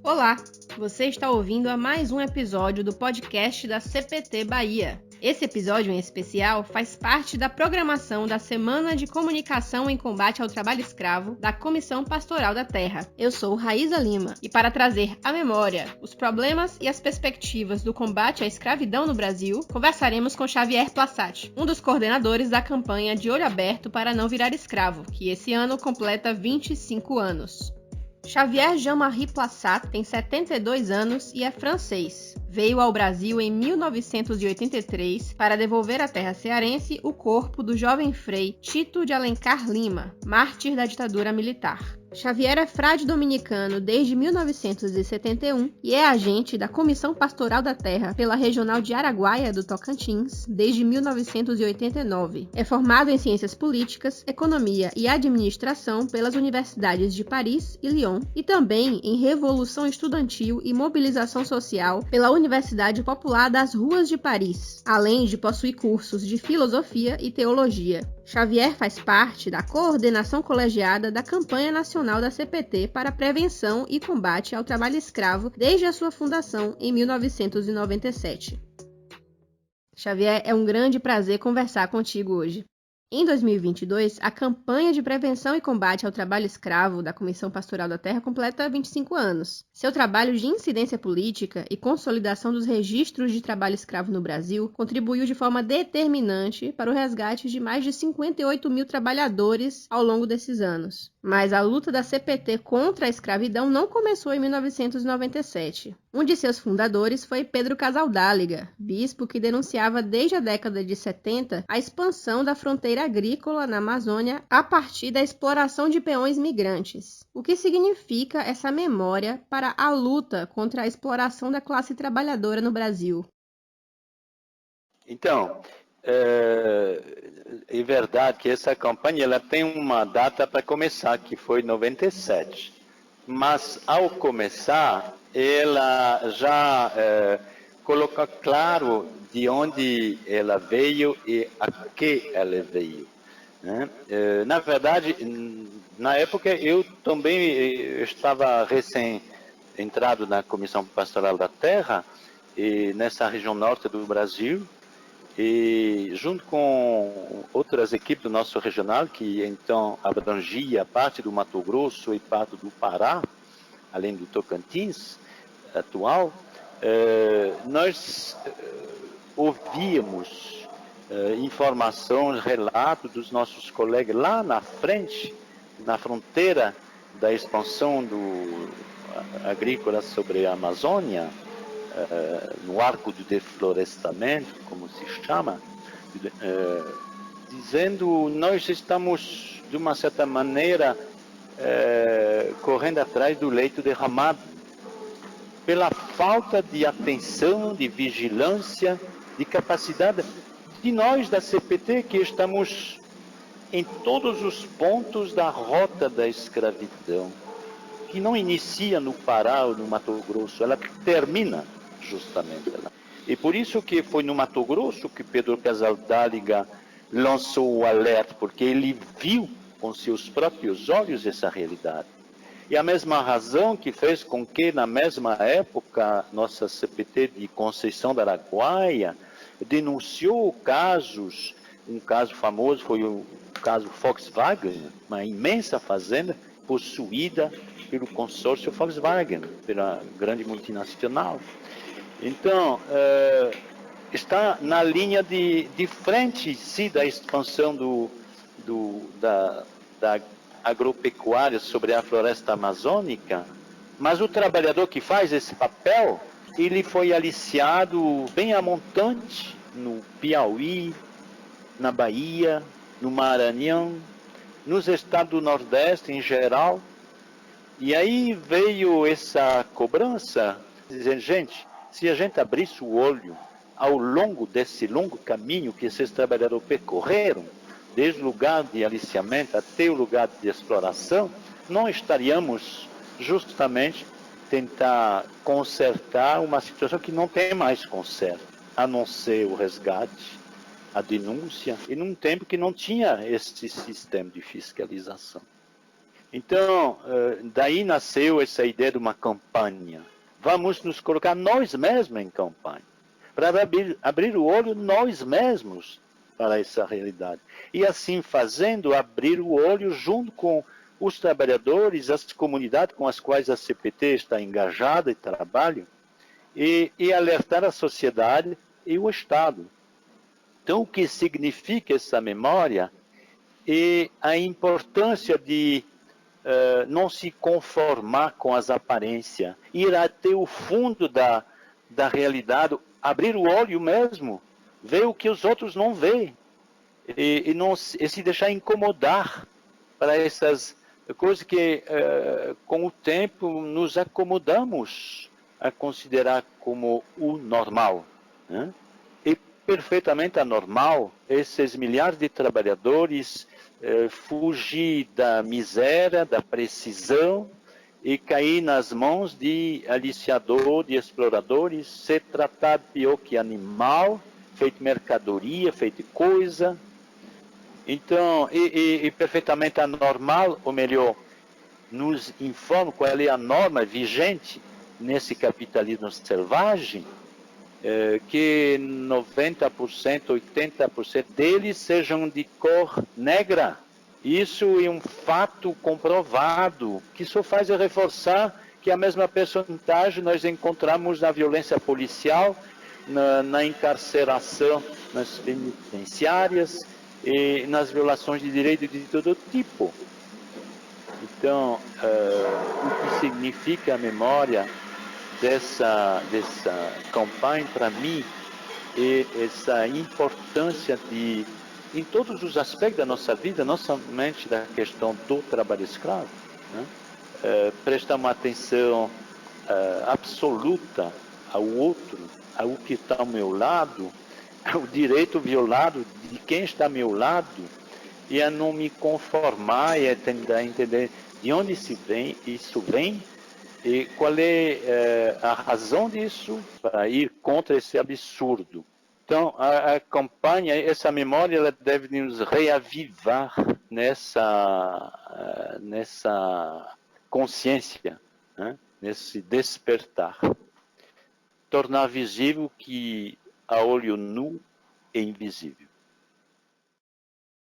Olá, você está ouvindo a mais um episódio do podcast da CPT Bahia. Esse episódio em especial faz parte da programação da Semana de Comunicação em Combate ao Trabalho Escravo da Comissão Pastoral da Terra. Eu sou Raíza Lima e para trazer à memória os problemas e as perspectivas do combate à escravidão no Brasil, conversaremos com Xavier Plassat, um dos coordenadores da campanha De Olho Aberto para Não Virar Escravo, que esse ano completa 25 anos. Xavier Jean-Marie Plassat tem 72 anos e é francês. Veio ao Brasil em 1983 para devolver à terra cearense o corpo do jovem frei Tito de Alencar Lima, mártir da ditadura militar. Xavier é frade dominicano desde 1971 e é agente da Comissão Pastoral da Terra pela Regional de Araguaia do Tocantins desde 1989. É formado em Ciências Políticas, Economia e Administração pelas universidades de Paris e Lyon e também em Revolução Estudantil e Mobilização Social pela Universidade Popular das Ruas de Paris, além de possuir cursos de Filosofia e Teologia. Xavier faz parte da coordenação colegiada da Campanha Nacional da CPT para Prevenção e Combate ao Trabalho Escravo desde a sua fundação em 1997. Xavier, é um grande prazer conversar contigo hoje. Em 2022, a campanha de prevenção e combate ao trabalho escravo da Comissão Pastoral da Terra completa 25 anos. Seu trabalho de incidência política e consolidação dos registros de trabalho escravo no Brasil contribuiu de forma determinante para o resgate de mais de 58 mil trabalhadores ao longo desses anos. Mas a luta da CPT contra a escravidão não começou em 1997. Um de seus fundadores foi Pedro Casaldáliga, bispo que denunciava desde a década de 70 a expansão da fronteira agrícola na Amazônia a partir da exploração de peões migrantes. O que significa essa memória para a luta contra a exploração da classe trabalhadora no Brasil? Então, é verdade que essa campanha ela tem uma data para começar, que foi 97. Mas, ao começar, ela já coloca claro de onde ela veio e a que ela veio. Né? Na verdade, na época, eu também estava recém-entrado na Comissão Pastoral da Terra, e nessa região norte do Brasil, e junto com outras equipes do nosso regional, que então abrangia parte do Mato Grosso e parte do Pará, além do Tocantins atual, nós ouvíamos informações, relatos dos nossos colegas lá na frente, na fronteira da expansão agrícola sobre a Amazônia, no arco do deflorestamento, como se chama, dizendo nós estamos, de uma certa maneira, correndo atrás do leito derramado, pela falta de atenção, de vigilância, de capacidade de nós da CPT, que estamos em todos os pontos da rota da escravidão, que não inicia no Pará ou no Mato Grosso, ela termina justamente lá. E por isso que foi no Mato Grosso que Pedro Casaldáliga lançou o alerta, porque ele viu com seus próprios olhos essa realidade. E a mesma razão que fez com que, na mesma época, nossa CPT de Conceição da Araguaia denunciou casos, um caso famoso foi o caso Volkswagen, uma imensa fazenda possuída pelo consórcio Volkswagen, pela grande multinacional. Então, está na linha de frente, sim, da expansão da agropecuária sobre a floresta amazônica, mas o trabalhador que faz esse papel, ele foi aliciado bem a montante no Piauí, na Bahia, no Maranhão, nos estados do Nordeste em geral. E aí veio essa cobrança, dizendo, gente, se a gente abrisse o olho ao longo desse longo caminho que esses trabalhadores percorreram, desde o lugar de aliciamento até o lugar de exploração, não estaríamos justamente tentar consertar uma situação que não tem mais conserto, a não ser o resgate, a denúncia, e num tempo que não tinha esse sistema de fiscalização. Então, daí nasceu essa ideia de uma campanha. Vamos nos colocar nós mesmos em campanha, para abrir o olho nós mesmos para essa realidade. E assim fazendo, abrir o olho junto com os trabalhadores, as comunidades com as quais a CPT está engajada e trabalha, e alertar a sociedade e o Estado. Então, o que significa essa memória é a importância de não se conformar com as aparências, ir até o fundo da realidade, abrir o olho mesmo, ver o que os outros não veem, e se deixar incomodar para essas coisas que, com o tempo, nos acomodamos a considerar como o normal, né? E perfeitamente anormal esses milhares de trabalhadores fugir da miséria, da precisão e cair nas mãos de aliciador, de exploradores, ser tratado pior que animal, feito mercadoria, feito coisa. Então, e perfeitamente anormal, ou melhor, nos informa qual é a norma vigente nesse capitalismo selvagem, que 90%, 80% deles sejam de cor negra. Isso é um fato comprovado, que só faz reforçar que a mesma percentagem nós encontramos na violência policial, na encarceração nas penitenciárias e nas violações de direitos de todo tipo. Então, o que significa a memória dessa campanha para mim é essa importância de, em todos os aspectos da nossa vida, não somente da questão do trabalho escravo, né? Prestar uma atenção absoluta ao outro, ao que está ao meu lado, ao direito violado de quem está ao meu lado, e a não me conformar e a tentar entender de onde isso vem e qual é a razão disso para ir contra esse absurdo. Então, a campanha, essa memória, ela deve nos reavivar nessa consciência, né? Nesse despertar. Tornar visível que a olho nu é invisível.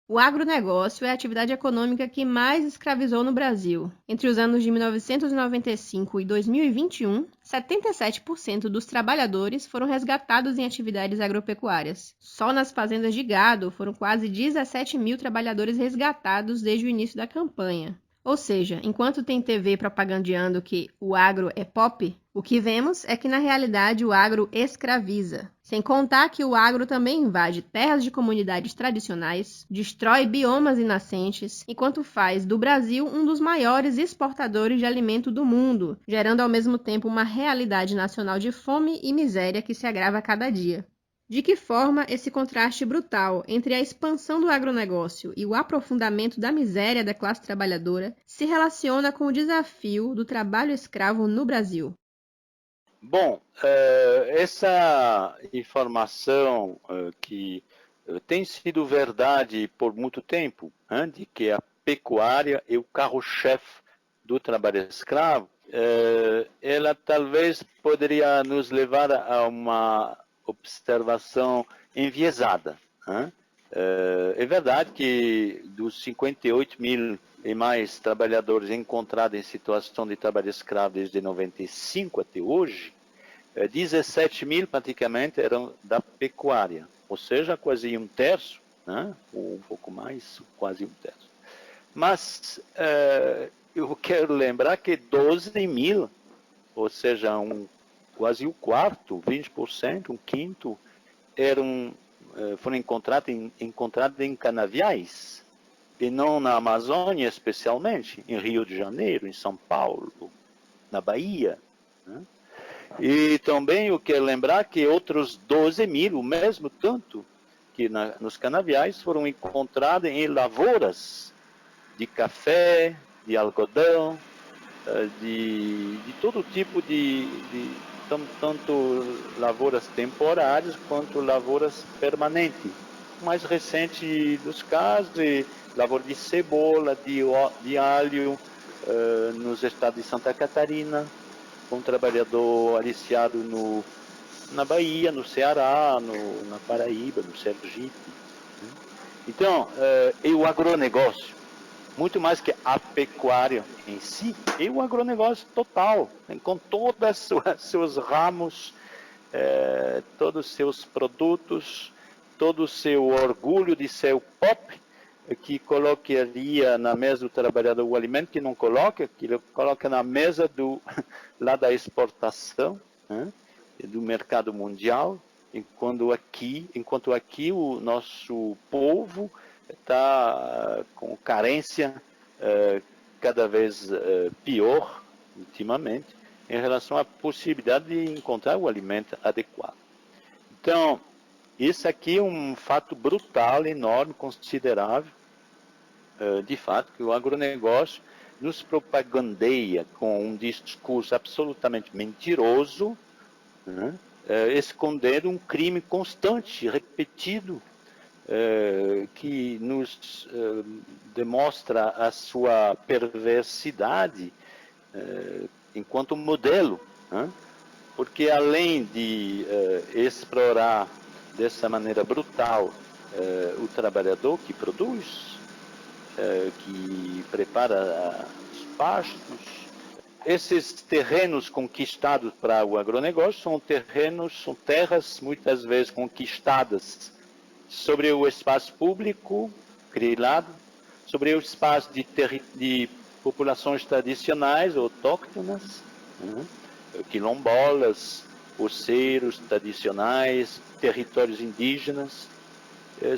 O agronegócio é a atividade econômica que mais escravizou no Brasil. Entre os anos de 1995 e 2021, 77% dos trabalhadores foram resgatados em atividades agropecuárias. Só nas fazendas de gado foram quase 17 mil trabalhadores resgatados desde o início da campanha. Ou seja, enquanto tem TV propagandeando que o agro é pop, o que vemos é que na realidade o agro escraviza. Sem contar que o agro também invade terras de comunidades tradicionais, destrói biomas inascentes, enquanto faz do Brasil um dos maiores exportadores de alimento do mundo, gerando ao mesmo tempo uma realidade nacional de fome e miséria que se agrava a cada dia. De que forma esse contraste brutal entre a expansão do agronegócio e o aprofundamento da miséria da classe trabalhadora se relaciona com o desafio do trabalho escravo no Brasil? Bom, essa informação que tem sido verdade por muito tempo, de que a pecuária é o carro-chefe do trabalho escravo, ela talvez poderia nos levar a uma observação enviesada. É verdade que dos 58 mil e mais trabalhadores encontrados em situação de trabalho escravo desde 95 até hoje, 17 mil praticamente eram da pecuária, ou seja, quase um terço, ou um pouco mais, quase um terço. Mas eu quero lembrar que 12 mil, ou seja, quase o quarto, 20%, um quinto, foram encontrados em canaviais, e não na Amazônia especialmente, em Rio de Janeiro, em São Paulo, na Bahia. E também eu quero lembrar que outros 12 mil, o mesmo tanto, que nos canaviais foram encontrados em lavouras de café, de algodão, de todo tipo tanto lavouras temporárias quanto lavouras permanentes. O mais recente dos casos é lavoura de cebola, de alho, nos estados de Santa Catarina, um trabalhador aliciado na Bahia, no Ceará, na Paraíba, no Sergipe. Então, é o agronegócio, muito mais que a pecuária em si, é o agronegócio total, com todos os seus ramos, todos os seus produtos, todo o seu orgulho de ser o pop, que colocaria na mesa do trabalhador o alimento que não coloca, que ele coloca na mesa lá da exportação, né, do mercado mundial, enquanto aqui o nosso povo está com carência cada vez pior ultimamente em relação à possibilidade de encontrar o alimento adequado. Então, isso aqui é um fato brutal, enorme, considerável, de fato, que o agronegócio nos propagandeia com um discurso absolutamente mentiroso, né, escondendo um crime constante, repetido, que nos demonstra a sua perversidade enquanto modelo, né? Porque além de explorar dessa maneira brutal o trabalhador que produz, que prepara os pastos, esses terrenos conquistados para o agronegócio são terras muitas vezes conquistadas sobre o espaço público, grilado, sobre o espaço de populações tradicionais, autóctonas, né? Quilombolas, oceiros tradicionais, territórios indígenas.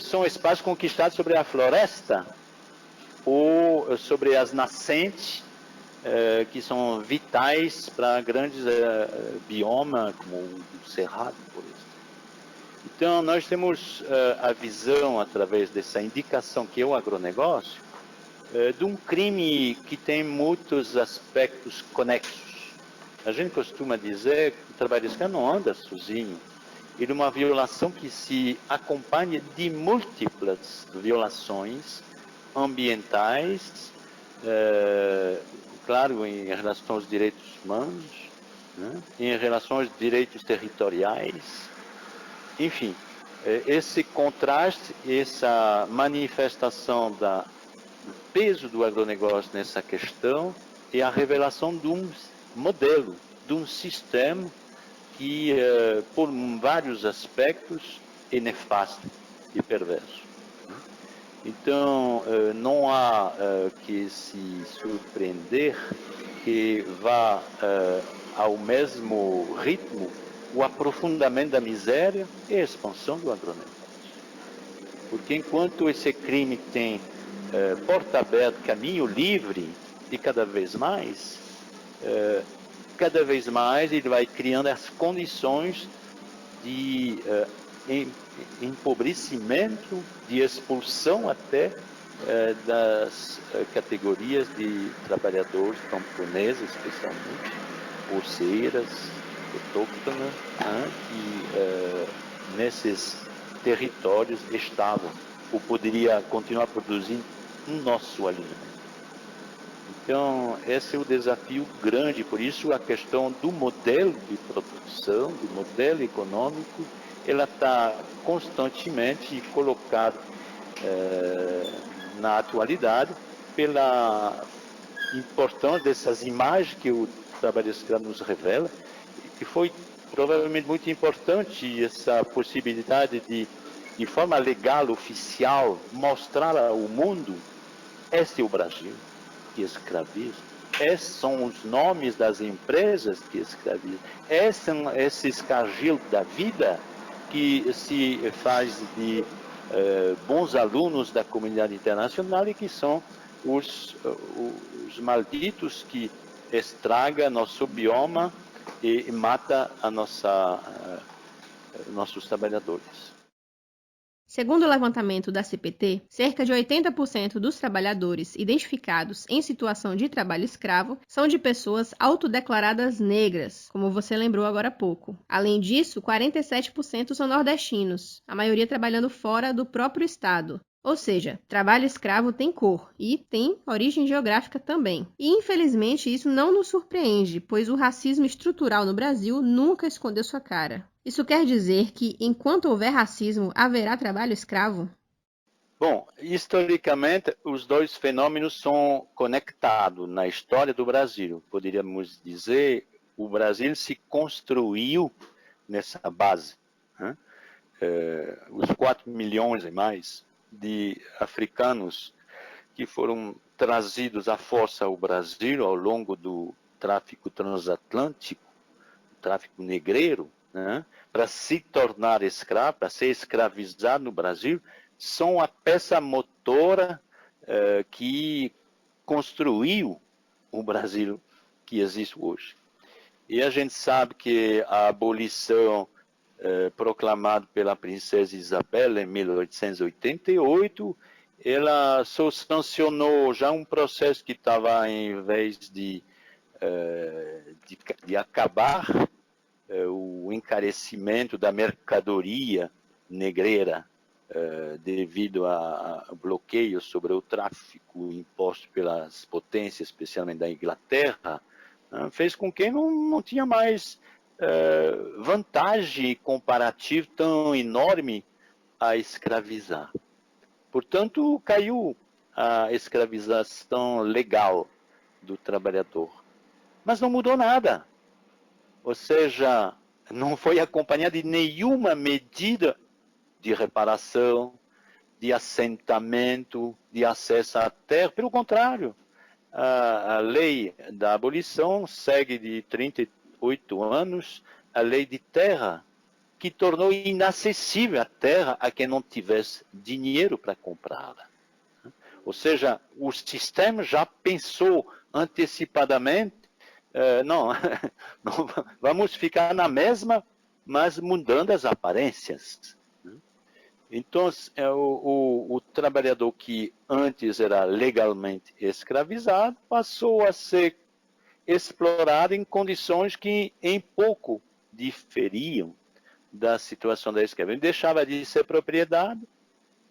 São espaços conquistados sobre a floresta ou sobre as nascentes, que são vitais para grandes biomas, como o Cerrado, por exemplo. Então, nós temos a visão, através dessa indicação que é o agronegócio, de um crime que tem muitos aspectos conexos. A gente costuma dizer que o trabalho escravo não anda sozinho. Ele é uma violação que se acompanha de múltiplas violações ambientais, claro, em relação aos direitos humanos, né? Em relação aos direitos territoriais. Enfim, esse contraste, essa manifestação do peso do agronegócio nessa questão é a revelação de um modelo, de um sistema que, por vários aspectos, é nefasto e perverso. Então, não há que se surpreender que vá ao mesmo ritmo o aprofundamento da miséria e a expansão do agronegócio. Porque enquanto esse crime tem porta aberta, caminho livre, e cada vez mais ele vai criando as condições de empobrecimento, de expulsão até das categorias de trabalhadores camponeses, especialmente, oceiras, autóctonas, que nesses territórios estavam ou poderia continuar produzindo o nosso alimento. Então, esse é o desafio grande, por isso a questão do modelo de produção, do modelo econômico, ela está constantemente colocada na atualidade pela importância dessas imagens que o trabalho escravo nos revela, que foi provavelmente muito importante essa possibilidade de forma legal, oficial, mostrar ao mundo: este é o Brasil que escraviza, esses são os nomes das empresas que escravizam, esses são esses cargos da vida que se faz de bons alunos da comunidade internacional e que são os malditos que estraga nosso bioma e mata nossos trabalhadores. Segundo o levantamento da CPT, cerca de 80% dos trabalhadores identificados em situação de trabalho escravo são de pessoas autodeclaradas negras, como você lembrou agora há pouco. Além disso, 47% são nordestinos, a maioria trabalhando fora do próprio estado. Ou seja, trabalho escravo tem cor e tem origem geográfica também. E infelizmente isso não nos surpreende, pois o racismo estrutural no Brasil nunca escondeu sua cara. Isso quer dizer que enquanto houver racismo, haverá trabalho escravo? Bom, historicamente, os dois fenômenos são conectados na história do Brasil. Poderíamos dizer, o Brasil se construiu nessa base, né? Os 4 milhões e mais de africanos que foram trazidos à força ao Brasil ao longo do tráfico transatlântico, tráfico negreiro, né? Para se tornar escravo, para ser escravizado no Brasil, são a peça motora que construiu o Brasil que existe hoje. E a gente sabe que a abolição proclamada pela princesa Isabel em 1888, ela só sancionou já um processo que estava, em vez de acabar o encarecimento da mercadoria negreira devido a bloqueios sobre o tráfico imposto pelas potências, especialmente da Inglaterra, fez com que não tinha mais vantagem comparativa tão enorme a escravizar. Portanto, caiu a escravização legal do trabalhador. Mas não mudou nada. Ou seja, não foi acompanhada de nenhuma medida de reparação, de assentamento, de acesso à terra. Pelo contrário, a lei da abolição segue de 38 anos a lei de terra, que tornou inacessível a terra a quem não tivesse dinheiro para comprá-la. Ou seja, o sistema já pensou antecipadamente, não, vamos ficar na mesma, mas mudando as aparências. Então, o trabalhador que antes era legalmente escravizado passou a ser explorado em condições que em pouco diferiam da situação da escravidão. Ele deixava de ser propriedade,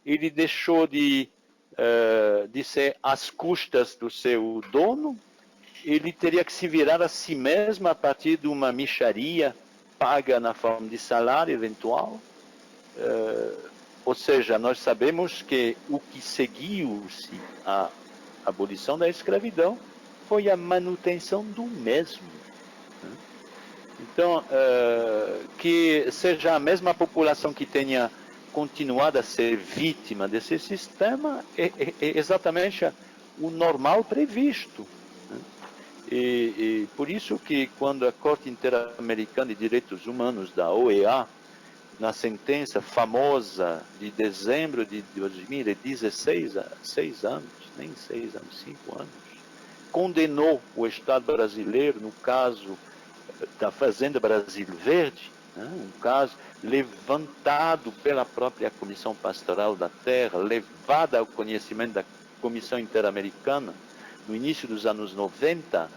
ele deixou de ser às custas do seu dono, ele teria que se virar a si mesmo a partir de uma mixaria paga na forma de salário eventual. Ou seja, nós sabemos que o que seguiu-se à abolição da escravidão foi a manutenção do mesmo. Então, que seja a mesma população que tenha continuado a ser vítima desse sistema é exatamente o normal previsto. E por isso que quando a Corte Interamericana de Direitos Humanos da OEA, na sentença famosa de dezembro de 2016, há 6 anos, nem 6 anos, 5 anos, condenou o Estado brasileiro no caso da Fazenda Brasil Verde, um caso levantado pela própria Comissão Pastoral da Terra, levada ao conhecimento da Comissão Interamericana no início dos anos 90,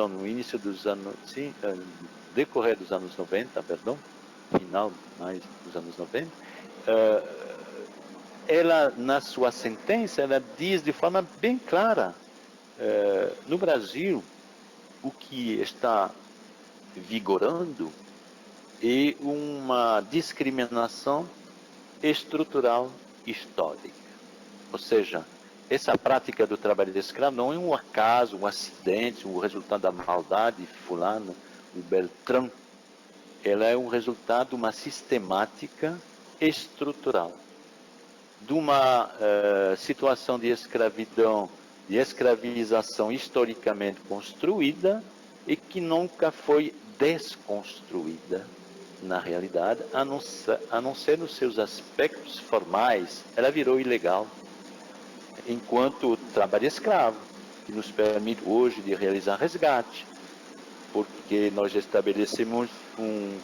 no início dos anos, sim, decorrer dos anos 90, final mais dos anos 90, ela, na sua sentença, ela diz de forma bem clara, no Brasil, o que está vigorando é uma discriminação estrutural histórica. Ou seja, essa prática do trabalho de escravo não é um acaso, um acidente, um resultado da maldade de fulano, o Beltrão. Ela é um resultado de uma sistemática estrutural, de uma situação de escravidão, de escravização historicamente construída e que nunca foi desconstruída na realidade, a não ser nos seus aspectos formais. Ela virou ilegal, enquanto o trabalho escravo, que nos permite hoje de realizar resgate, porque nós estabelecemos um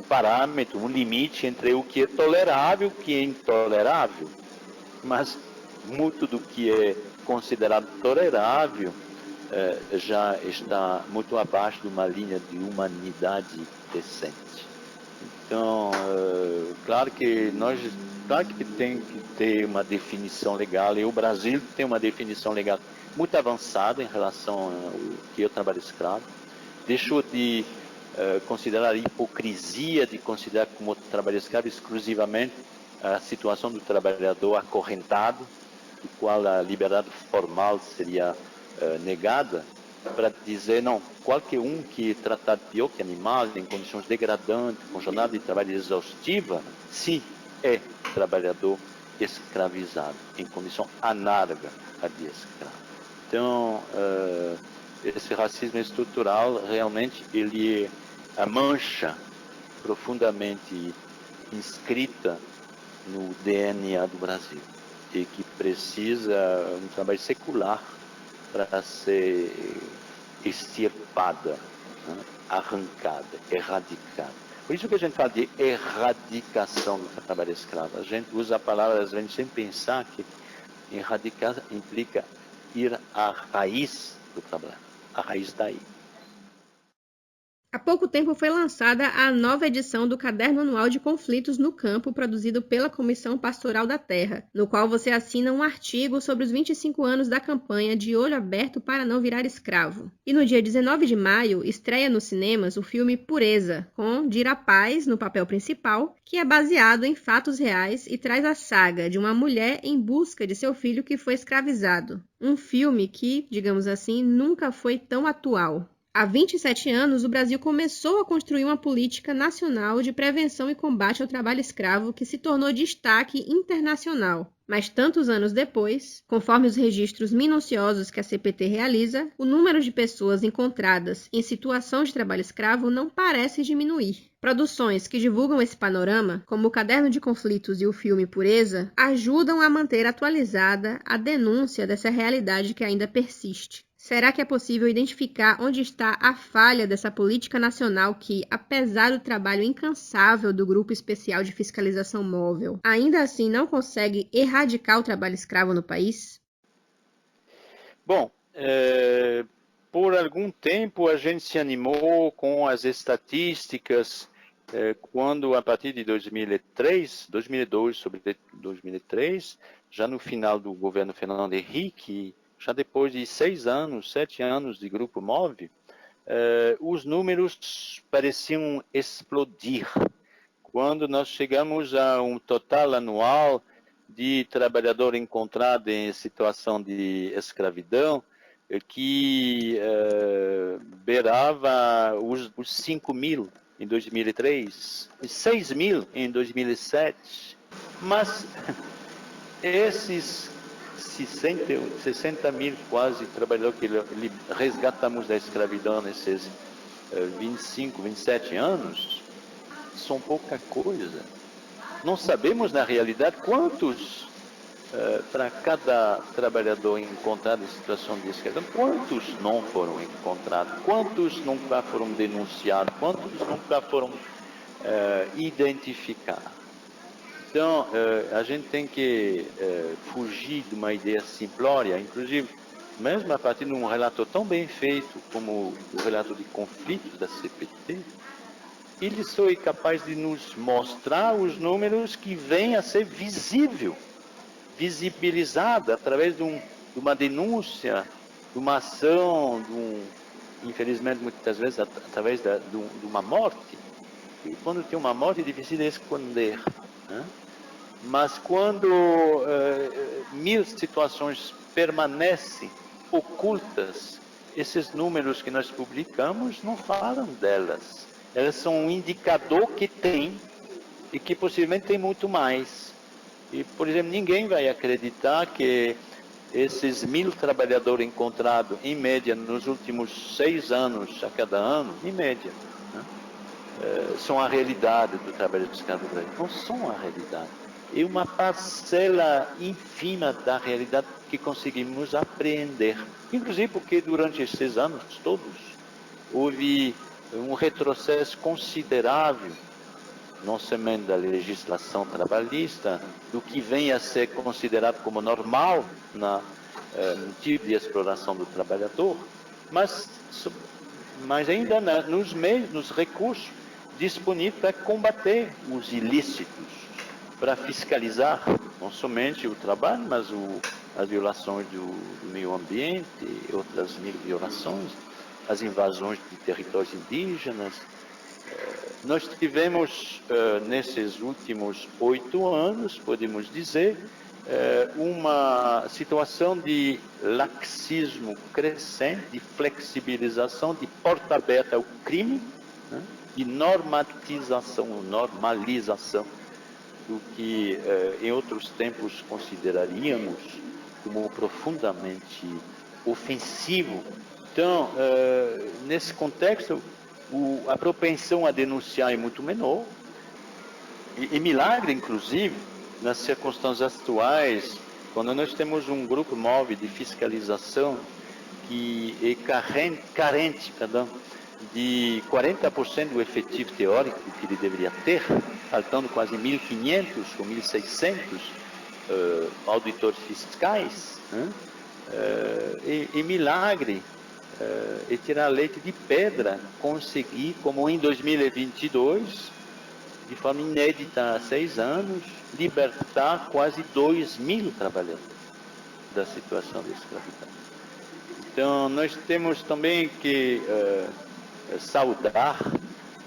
parâmetro, um limite entre o que é tolerável e o que é intolerável. Mas muito do que é considerado tolerável já está muito abaixo de uma linha de humanidade decente. Então, claro que nós Claro que tem que ter uma definição legal, e o Brasil tem uma definição legal muito avançada em relação ao que é o trabalho escravo. Deixou de considerar a hipocrisia de considerar como trabalho escravo exclusivamente a situação do trabalhador acorrentado, do qual a liberdade formal seria negada, para dizer, não, qualquer um que é tratado pior que animal, em condições degradantes, com jornada de trabalho exaustiva, sim, é trabalhador escravizado, em condição análoga à de escravo. Então, esse racismo estrutural, realmente, ele é a mancha profundamente inscrita no DNA do Brasil e que precisa um trabalho secular para ser extirpada, né? Arrancada, erradicada. Por isso que a gente fala de erradicação do trabalho escravo. A gente usa a palavra, às vezes, sem pensar que erradicar implica ir à raiz do trabalho, à raiz daí. Há pouco tempo foi lançada a nova edição do Caderno Anual de Conflitos no Campo, produzido pela Comissão Pastoral da Terra, no qual você assina um artigo sobre os 25 anos da campanha De Olho Aberto para Não Virar Escravo. E no dia 19 de maio, estreia nos cinemas o filme Pureza, com Dira Paz no papel principal, que é baseado em fatos reais e traz a saga de uma mulher em busca de seu filho que foi escravizado. Um filme que, digamos assim, nunca foi tão atual. Há 27 anos, o Brasil começou a construir uma política nacional de prevenção e combate ao trabalho escravo que se tornou destaque internacional. Mas tantos anos depois, conforme os registros minuciosos que a CPT realiza, o número de pessoas encontradas em situação de trabalho escravo não parece diminuir. Produções que divulgam esse panorama, como o Caderno de Conflitos e o filme Pureza, ajudam a manter atualizada a denúncia dessa realidade que ainda persiste. Será que é possível identificar onde está a falha dessa política nacional que, apesar do trabalho incansável do Grupo Especial de Fiscalização Móvel, ainda assim não consegue erradicar o trabalho escravo no país? Bom, por algum tempo a gente se animou com as estatísticas quando, a partir de 2002, sobre 2003, já no final do governo Fernando Henrique, já depois de 7 anos de Grupo Móvel, os números pareciam explodir. Quando nós chegamos a um total anual de trabalhador encontrado em situação de escravidão, que beirava os 5 mil em 2003, 6 mil em 2007. Mas esses 60 mil quase trabalhadores que resgatamos da escravidão nesses 25, 27 anos, são pouca coisa. Não sabemos, na realidade, quantos, para cada trabalhador encontrado em situação de escravidão, quantos não foram encontrados, quantos nunca foram denunciados, quantos nunca foram identificados. Então, a gente tem que fugir de uma ideia simplória, inclusive, mesmo a partir de um relato tão bem feito como o relato de conflitos da CPT, ele só é capaz de nos mostrar os números que vêm a ser visibilizada através de uma denúncia, de uma ação, infelizmente, muitas vezes, através de uma morte. E quando tem uma morte, é difícil de esconder, né? Mas quando 1000 situações permanecem ocultas, esses números que nós publicamos não falam delas. Elas são um indicador que tem e que possivelmente tem muito mais. E, por exemplo, ninguém vai acreditar que esses 1000 trabalhadores encontrados, em média, nos últimos 6 anos, a cada ano, em média, né, são a realidade do trabalho escravo no Brasil. Não são a realidade. É uma parcela ínfima da realidade que conseguimos apreender. Inclusive porque durante esses anos todos houve um retrocesso considerável, não somente da legislação trabalhista, do que vem a ser considerado como normal no tipo de exploração do trabalhador, mas ainda nos meios, nos recursos disponíveis para combater os ilícitos. para fiscalizar não somente o trabalho, mas as violações do meio ambiente, outras mil violações, as invasões de territórios indígenas. Nós tivemos, nesses últimos 8 anos, podemos dizer, uma situação de laxismo crescente, de flexibilização, de porta aberta ao crime, né? De normalização do que em outros tempos consideraríamos como profundamente ofensivo. Então, nesse contexto, a propensão a denunciar é muito menor. E milagre, inclusive, nas circunstâncias atuais, quando nós temos um grupo móvel de fiscalização que é carente de 40% do efetivo teórico que ele deveria ter, faltando quase 1.500 ou 1.600 auditores fiscais, né? E milagre é tirar leite de pedra, conseguir, como em 2022, de forma inédita há 6 anos, libertar quase 2.000 trabalhadores da situação de escravidão. Então, nós temos também que saudar,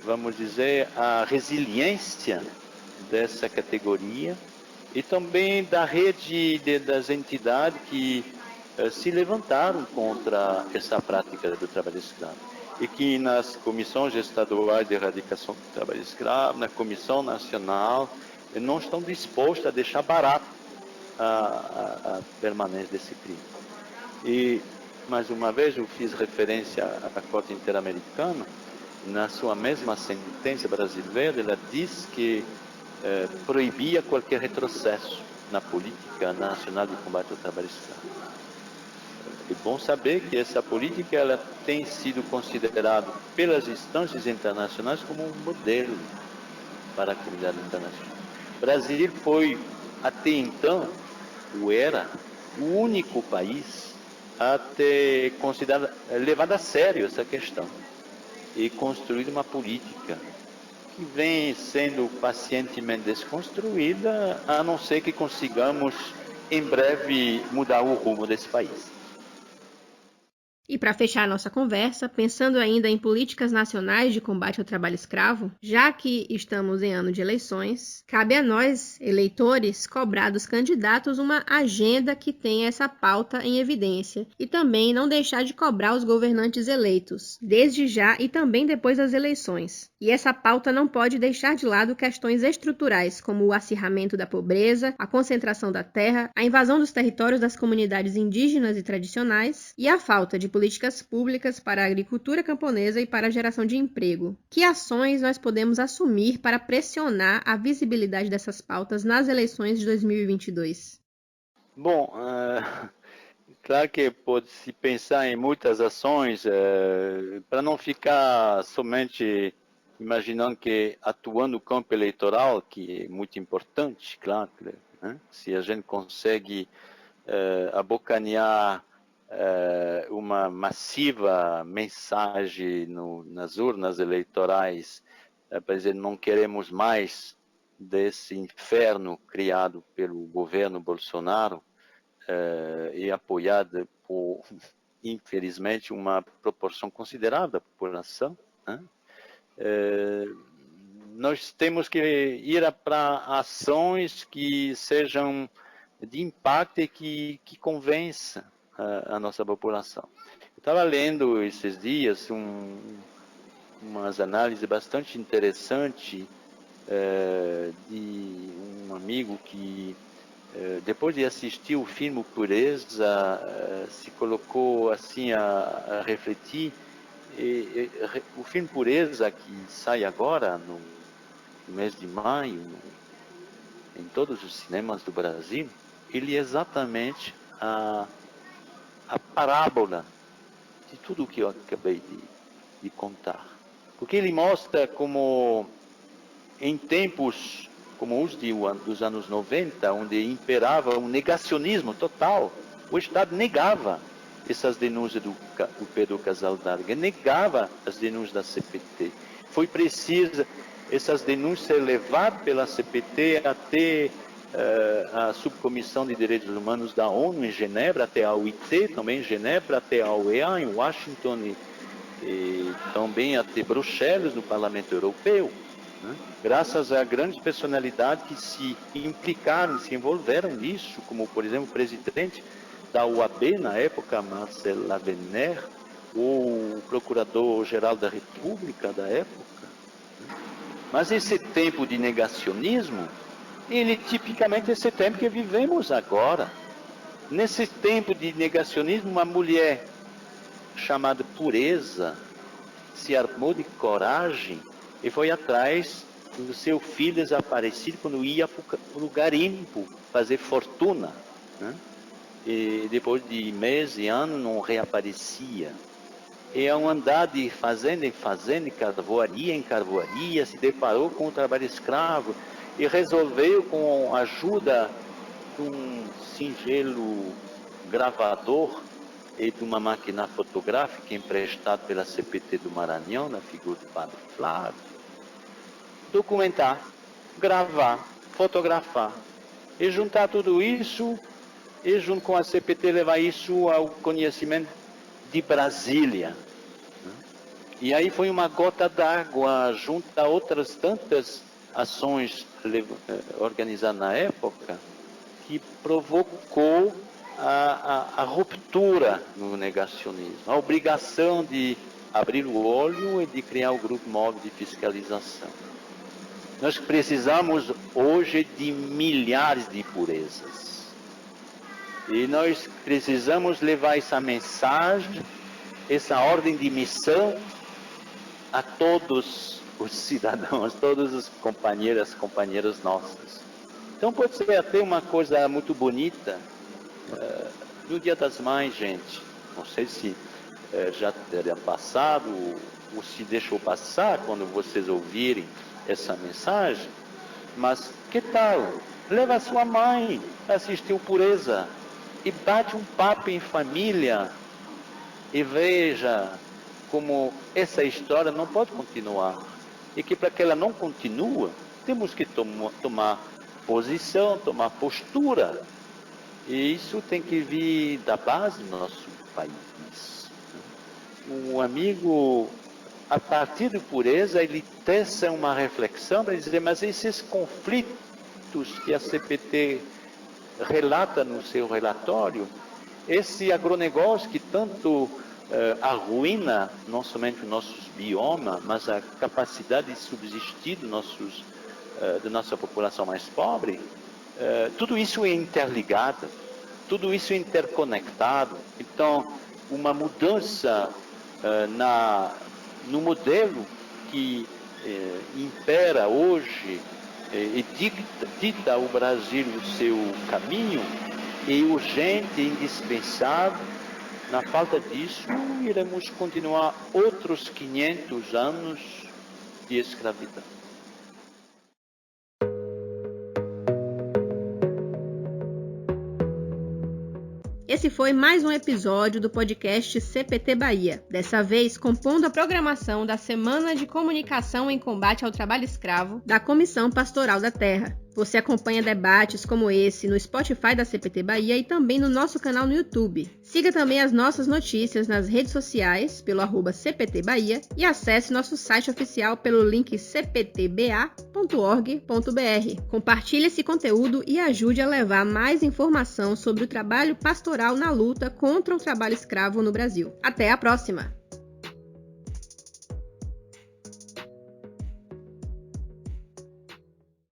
vamos dizer, a resiliência dessa categoria e também da rede das entidades que se levantaram contra essa prática do trabalho escravo e que nas comissões estaduais de erradicação do trabalho escravo, na Comissão Nacional, não estão dispostos a deixar barato a permanência desse crime. E, mais uma vez, eu fiz referência à Corte Interamericana. Na sua mesma sentença brasileira, ela diz que proibia qualquer retrocesso na política nacional de combate ao trabalho escravo. É bom saber que essa política ela tem sido considerada pelas instâncias internacionais como um modelo para a comunidade internacional. O Brasil foi, até então, era o único país a ter considerado, levado a sério essa questão e construído uma política que vem sendo pacientemente desconstruída, a não ser que consigamos, em breve, mudar o rumo desse país. E para fechar a nossa conversa, pensando ainda em políticas nacionais de combate ao trabalho escravo, já que estamos em ano de eleições, cabe a nós, eleitores, cobrar dos candidatos uma agenda que tenha essa pauta em evidência e também não deixar de cobrar os governantes eleitos, desde já e também depois das eleições. E essa pauta não pode deixar de lado questões estruturais, como o acirramento da pobreza, a concentração da terra, a invasão dos territórios das comunidades indígenas e tradicionais e a falta de políticas públicas para a agricultura camponesa e para a geração de emprego. Que ações nós podemos assumir para pressionar a visibilidade dessas pautas nas eleições de 2022? Bom, claro que pode-se pensar em muitas ações para não ficar somente imaginando que atuando no campo eleitoral, que é muito importante, claro, né? Se a gente consegue abocanhar uma massiva mensagem nas urnas eleitorais para dizer não queremos mais desse inferno criado pelo governo Bolsonaro e apoiado por, infelizmente, uma proporção considerável da população, né? Nós temos que ir para ações que sejam de impacto e que convença a nossa população. Eu estava lendo esses dias umas análises bastante interessantes de um amigo que, depois de assistir o filme Pureza, se colocou assim a refletir. O filme Pureza, que sai agora no mês de maio em todos os cinemas do Brasil, ele é exatamente a parábola de tudo o que eu acabei de contar. Porque ele mostra como em tempos como os dos anos 90, onde imperava um negacionismo total, o Estado negava essas denúncias do Pedro Casaldarga, negava as denúncias da CPT. Foi preciso essas denúncias levadas pela CPT até a Subcomissão de Direitos Humanos da ONU em Genebra, até a OIT também em Genebra, até a OEA em Washington e também até Bruxelas, no Parlamento Europeu, né? Graças a grandes personalidades que se implicaram, se envolveram nisso, como, por exemplo, o presidente da UAB na época, Marcel Lavener, ou o Procurador-Geral da República da época. Mas esse tempo de negacionismo, ele tipicamente é esse tempo que vivemos agora. Nesse tempo de negacionismo, uma mulher chamada Pureza se armou de coragem e foi atrás do seu filho desaparecido quando ia para o garimpo fazer fortuna, né? E depois de meses e anos não reaparecia. E ao andar de fazenda em fazenda, carvoaria em carvoaria, se deparou com o trabalho escravo e resolveu, com a ajuda de um singelo gravador e de uma máquina fotográfica emprestada pela CPT do Maranhão, na figura do Padre Flávio, documentar, gravar, fotografar e juntar tudo isso e junto com a CPT levar isso ao conhecimento de Brasília. E aí foi uma gota d'água junto a outras tantas ações organizadas na época que provocou a ruptura no negacionismo, a obrigação de abrir o olho e de criar o grupo móvel de fiscalização. Nós precisamos hoje de milhares de purezas. E nós precisamos levar essa mensagem, essa ordem de missão a todos os cidadãos, todas as companheiras nossas. Então pode ser até uma coisa muito bonita. No Dia das Mães, gente, não sei se já teria passado ou se deixou passar quando vocês ouvirem essa mensagem, mas que tal? Leva a sua mãe a assistir o Pureza e bate um papo em família e veja como essa história não pode continuar e que para que ela não continue, temos que tomar posição, tomar postura. E isso tem que vir da base do nosso país. Um amigo, a partir de Pureza, ele tece uma reflexão para dizer, mas esses conflitos que a CPT relata no seu relatório, esse agronegócio que tanto arruína não somente os nossos biomas, mas a capacidade de subsistir da nossa população mais pobre, tudo isso é interligado, tudo isso é interconectado. Então, uma mudança no modelo que impera hoje e dita ao Brasil o seu caminho é urgente, indispensável. Na falta disso, iremos continuar outros 500 anos de escravidão. Esse foi mais um episódio do podcast CPT Bahia, dessa vez compondo a programação da Semana de Comunicação em Combate ao Trabalho Escravo da Comissão Pastoral da Terra. Você acompanha debates como esse no Spotify da CPT Bahia e também no nosso canal no YouTube. Siga também as nossas notícias nas redes sociais pelo @CPT Bahia e acesse nosso site oficial pelo link cptba.org.br. Compartilhe esse conteúdo e ajude a levar mais informação sobre o trabalho pastoral na luta contra o trabalho escravo no Brasil. Até a próxima!